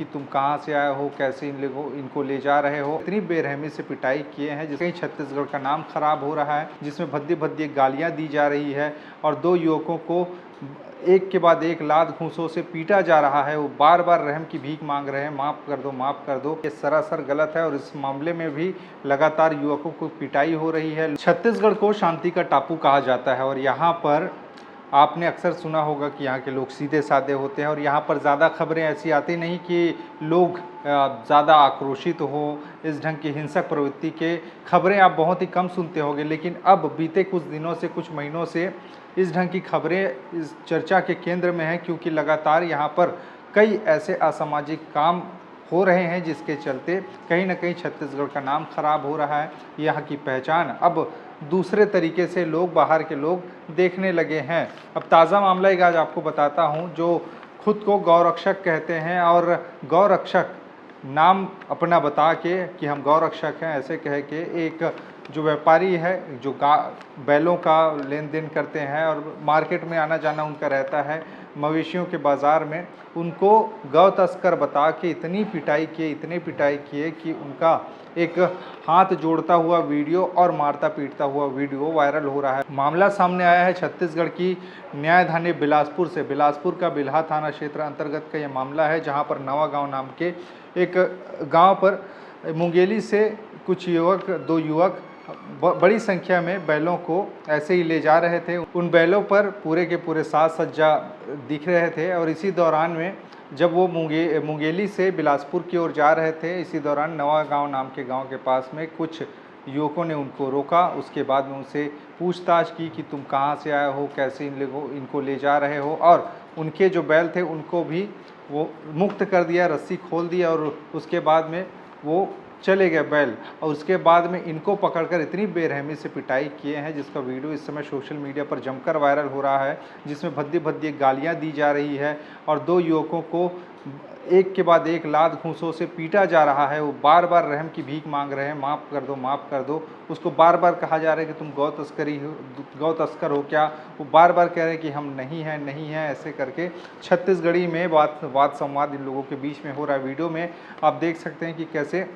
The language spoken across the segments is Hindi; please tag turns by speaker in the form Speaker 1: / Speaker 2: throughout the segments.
Speaker 1: कि तुम कहाँ से आए हो, कैसे इनको ले जा रहे हो। इतनी बेरहमी से पिटाई किए हैं जिससे छत्तीसगढ़ का नाम खराब हो रहा है, जिसमें भद्दी भद्दी गालियाँ दी जा रही है और दो युवकों को एक के बाद एक लात घूंसों से पीटा जा रहा है। वो बार बार रहम की भीख मांग रहे हैं, माफ़ कर दो, माफ़ कर दो। ये सरासर गलत है और इस मामले में भी लगातार युवकों को पिटाई हो रही है। छत्तीसगढ़ को शांति का टापू कहा जाता है और यहाँ पर आपने अक्सर सुना होगा कि यहाँ के लोग सीधे साधे होते हैं और यहाँ पर ज़्यादा खबरें ऐसी आती नहीं कि लोग ज़्यादा आक्रोशित हो, इस ढंग की हिंसक प्रवृत्ति के खबरें आप बहुत ही कम सुनते होंगे। लेकिन अब बीते कुछ दिनों से, कुछ महीनों से इस ढंग की खबरें इस चर्चा के केंद्र में हैं, क्योंकि लगातार यहाँ पर कई ऐसे असामाजिक काम हो रहे हैं जिसके चलते कहीं ना कहीं छत्तीसगढ़ का नाम खराब हो रहा है। यहाँ की पहचान अब दूसरे तरीके से लोग, बाहर के लोग देखने लगे हैं। अब ताज़ा मामला एक आज आपको बताता हूँ, जो खुद को गौरक्षक कहते हैं और गौरक्षक नाम अपना बता के कि हम गौरक्षक हैं ऐसे कह के एक जो व्यापारी है, जो बैलों का लेन देन करते हैं और मार्केट में आना जाना उनका रहता है, मवेशियों के बाज़ार में, उनको गौ तस्कर बता के इतनी पिटाई किए कि उनका एक हाथ जोड़ता हुआ वीडियो और मारता पीटता हुआ वीडियो वायरल हो रहा है। मामला सामने आया है छत्तीसगढ़ की न्यायधानी बिलासपुर से। बिलासपुर का बिल्हा थाना क्षेत्र अंतर्गत का यह मामला है, जहां पर नवा गांव नाम के एक गांव पर मुंगेली से कुछ युवक, दो युवक बड़ी संख्या में बैलों को ऐसे ही ले जा रहे थे। उन बैलों पर पूरे के पूरे साज सज्जा दिख रहे थे और इसी दौरान में जब वो मुंगेली से बिलासपुर की ओर जा रहे थे, इसी दौरान नवा गांव नाम के गांव के पास में कुछ युवकों ने उनको रोका। उसके बाद में उनसे पूछताछ की कि तुम कहां से आए हो, कैसे इनको ले जा रहे हो, और उनके जो बैल थे उनको भी वो मुक्त कर दिया, रस्सी खोल दिया और उसके बाद में वो चले गए बैल। और उसके बाद में इनको पकड़कर इतनी बेरहमी से पिटाई किए हैं जिसका वीडियो इस समय सोशल मीडिया पर जमकर वायरल हो रहा है, जिसमें भद्दी भद्दी गालियां दी जा रही है और दो युवकों को एक के बाद एक लात घूंसों से पीटा जा रहा है। वो बार बार रहम की भीख मांग रहे हैं, माफ़ कर दो, माफ़ कर दो। उसको बार बार कहा जा रहा है कि तुम गौ तस्कर हो क्या। वो बार बार कह रहे हैं कि हम नहीं हैं, नहीं हैं, ऐसे करके छत्तीसगढ़ी में वाद संवाद इन लोगों के बीच में हो रहा है। वीडियो में आप देख सकते हैं कि कैसे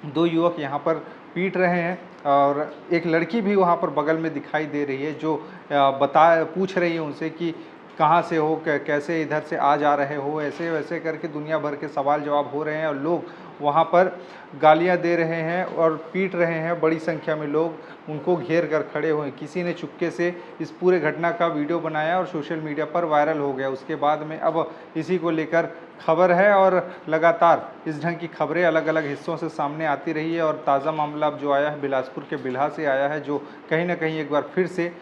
Speaker 1: दो युवक यहाँ पर पीट रहे हैं और एक लड़की भी वहाँ पर बगल में दिखाई दे रही है, जो पूछ रही है उनसे कि कहाँ से हो, कैसे इधर से आ जा रहे हो, ऐसे वैसे करके दुनिया भर के सवाल जवाब हो रहे हैं और लोग वहाँ पर गालियाँ दे रहे हैं और पीट रहे हैं। बड़ी संख्या में लोग उनको घेर कर खड़े हुए हैं। किसी ने चुपके से इस पूरे घटना का वीडियो बनाया और सोशल मीडिया पर वायरल हो गया। उसके बाद में अब इसी को लेकर खबर है और लगातार इस ढंग की खबरें अलग अलग हिस्सों से सामने आती रही है। और ताज़ा मामला अब जो आया है बिलासपुर के बिल्हा से आया है, जो कहीं ना कहीं एक बार फिर से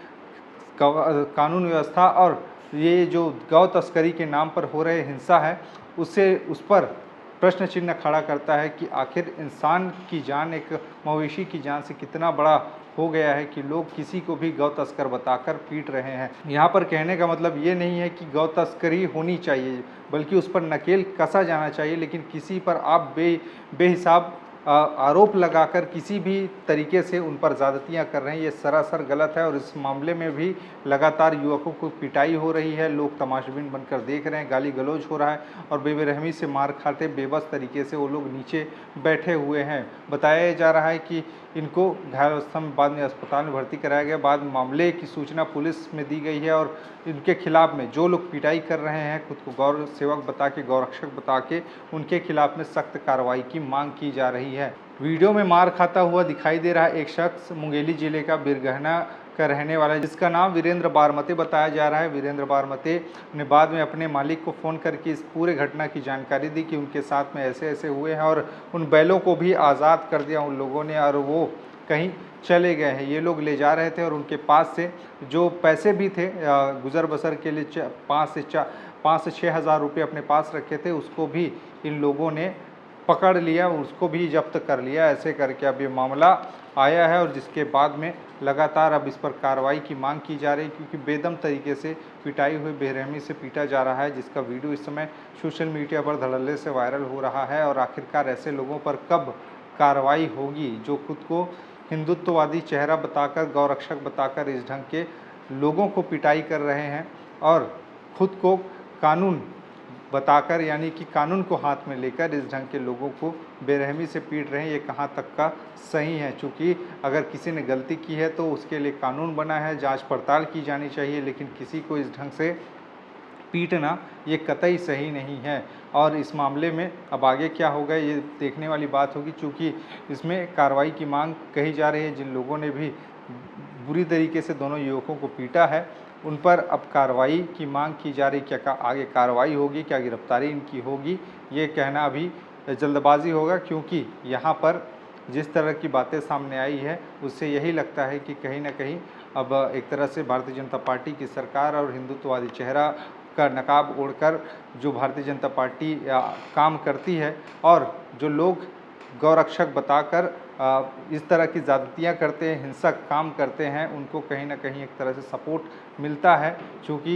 Speaker 1: कानून व्यवस्था और ये जो गौ तस्करी के नाम पर हो रहे हिंसा है उस पर प्रश्न चिन्ह खड़ा करता है कि आखिर इंसान की जान, एक मवेशी की जान से कितना बड़ा हो गया है कि लोग किसी को भी गौ तस्कर बताकर पीट रहे हैं। यहाँ पर कहने का मतलब ये नहीं है कि गौ तस्करी होनी चाहिए, बल्कि उस पर नकेल कसा जाना चाहिए। लेकिन किसी पर आप बेहिसाब आरोप लगाकर किसी भी तरीके से उन पर ज़्यादतियाँ कर रहे हैं, ये सरासर गलत है। और इस मामले में भी लगातार युवकों को पिटाई हो रही है, लोग तमाशबीन बनकर देख रहे हैं, गाली गलौज हो रहा है और बेरहमी से मार खाते बेबस तरीके से वो लोग नीचे बैठे हुए हैं। बताया जा रहा है कि इनको घायल अवस्था में बाद में अस्पताल में भर्ती कराया गया। बाद मामले की सूचना पुलिस में दी गई है और इनके खिलाफ में जो लोग पिटाई कर रहे हैं, खुद को गौ सेवक बता के, गौरक्षक बता के, उनके खिलाफ में सख्त कार्रवाई की मांग की जा रही है। वीडियो में मार खाता हुआ दिखाई दे रहा है एक शख्स मुंगेली जिले का बिरगहना का रहने वाला है, जिसका नाम वीरेंद्र बारमते बताया जा रहा है। वीरेंद्र बारमते ने बाद में अपने मालिक को फ़ोन करके इस पूरे घटना की जानकारी दी कि उनके साथ में ऐसे ऐसे हुए हैं और उन बैलों को भी आज़ाद कर दिया उन लोगों ने और वो कहीं चले गए हैं। ये लोग ले जा रहे थे और उनके पास से जो पैसे भी थे गुज़र बसर के लिए 5 से 6 हज़ार रुपये अपने पास रखे थे, उसको भी इन लोगों ने पकड़ लिया, उसको भी जब्त कर लिया। ऐसे करके अब ये मामला आया है और जिसके बाद में लगातार अब इस पर कार्रवाई की मांग की जा रही है, क्योंकि बेदम तरीके से पिटाई हुई, बेरहमी से पीटा जा रहा है, जिसका वीडियो इस समय सोशल मीडिया पर धड़ल्ले से वायरल हो रहा है। और आखिरकार ऐसे लोगों पर कब कार्रवाई होगी जो खुद को हिंदुत्ववादी चेहरा बताकर, गौरक्षक बताकर इस ढंग के लोगों को पिटाई कर रहे हैं और खुद को कानून बताकर, यानी कि कानून को हाथ में लेकर इस ढंग के लोगों को बेरहमी से पीट रहे हैं, ये कहाँ तक का सही है। चूँकि अगर किसी ने गलती की है तो उसके लिए कानून बना है, जांच पड़ताल की जानी चाहिए, लेकिन किसी को इस ढंग से पीटना ये कतई सही नहीं है। और इस मामले में अब आगे क्या होगा ये देखने वाली बात होगी, चूँकि इसमें कार्रवाई की मांग कही जा रही है। जिन लोगों ने भी बुरी तरीके से दोनों युवकों को पीटा है उन पर अब कार्रवाई की मांग की जा रही। क्या आगे कार्रवाई होगी, क्या गिरफ्तारी इनकी होगी, ये कहना अभी जल्दबाजी होगा, क्योंकि यहाँ पर जिस तरह की बातें सामने आई है उससे यही लगता है कि कहीं ना कहीं अब एक तरह से भारतीय जनता पार्टी की सरकार और हिंदुत्ववादी चेहरा का नकाब ओढ़कर जो भारतीय जनता पार्टी काम करती है और जो लोग गौरक्षक बताकर इस तरह की ज़्यादतियाँ करते हैं, हिंसक काम करते हैं, उनको कहीं ना कहीं एक तरह से सपोर्ट मिलता है। क्योंकि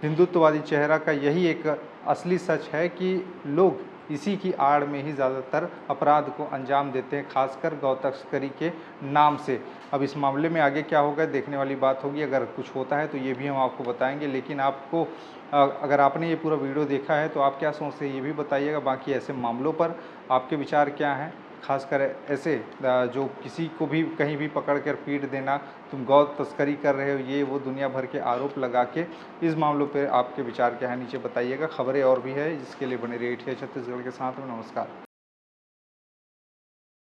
Speaker 1: हिंदुत्ववादी चेहरा का यही एक असली सच है कि लोग इसी की आड़ में ही ज़्यादातर अपराध को अंजाम देते हैं, खासकर गौ तस्करी के नाम से। अब इस मामले में आगे क्या होगा देखने वाली बात होगी। अगर कुछ होता है तो ये भी हम आपको बताएंगे, लेकिन आपको अगर आपने ये पूरा वीडियो देखा है तो आप क्या सोचते हैं ये भी बताइएगा। बाकी ऐसे मामलों पर आपके विचार क्या हैं, खासकर ऐसे जो किसी को भी कहीं भी पकड़ कर पीट देना, तुम गौ तस्करी कर रहे हो, ये वो दुनिया भर के आरोप लगा के इस मामलों पे आपके विचार क्या है नीचे बताइएगा। खबरें और भी है जिसके लिए बने रहिए छत्तीसगढ़ के साथ में। नमस्कार।